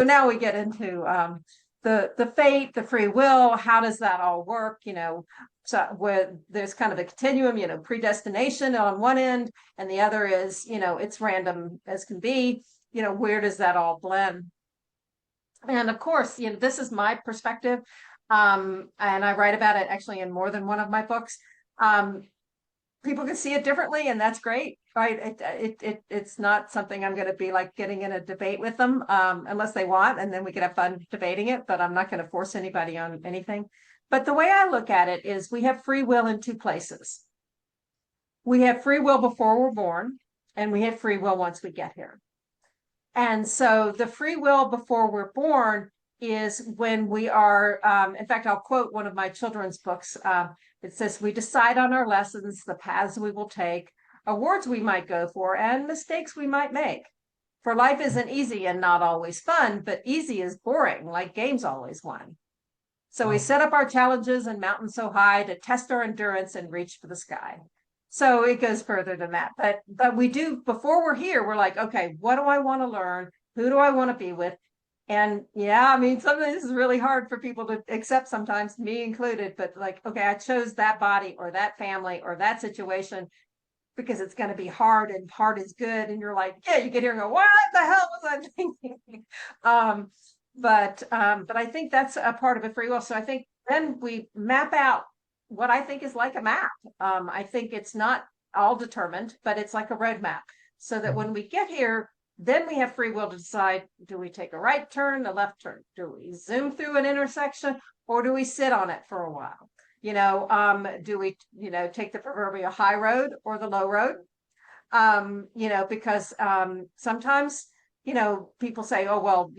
now we get into the fate, the free will. How does that all work? So where there's kind of a continuum, predestination on one end, and the other is, it's random as can be. Where does that all blend? And of course, this is my perspective, and I write about it actually in more than one of my books. People can see it differently, and that's great, right? It's not something I'm going to be like getting in a debate with them, unless they want, and then we can have fun debating it, but I'm not going to force anybody on anything. But the way I look at it is we have free will in two places. We have free will before we're born, and we have free will once we get here. And so the free will before we're born is when we are, in fact, I'll quote one of my children's books. It says, we decide on our lessons, the paths we will take, awards we might go for, and mistakes we might make. For life isn't easy and not always fun, but easy is boring, like games always won. So we set up our challenges and mountains so high to test our endurance and reach for the sky. So it goes further than that. But we do, before we're here, we're like, okay, what do I want to learn? Who do I want to be with? And yeah, I mean, sometimes this is really hard for people to accept, sometimes me included, but like, okay, I chose that body or that family or that situation because it's going to be hard, and hard is good. And you're like, yeah, you get here and go, what the hell was I thinking? But I think that's a part of it free will. So I think then we map out what I think is like a map. I think it's not all determined, but it's like a roadmap, so that when we get here, then we have free will to decide, do we take a right turn, a left turn? Do we zoom through an intersection, or do we sit on it for a while? Do we, take the proverbial high road or the low road? Because sometimes, people say, oh, well,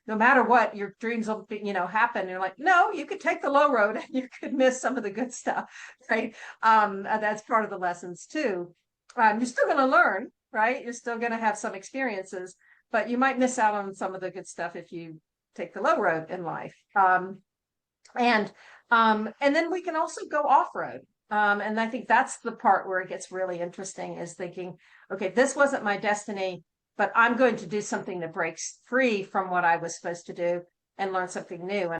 no matter what, your dreams will, happen. And you're like, no, you could take the low road and you could miss some of the good stuff, right? That's part of the lessons too. You're still going to learn, right? You're still going to have some experiences, but you might miss out on some of the good stuff if you take the low road in life. And then we can also go off-road. And I think that's the part where it gets really interesting, is thinking, okay, this wasn't my destiny, but I'm going to do something that breaks free from what I was supposed to do and learn something new. And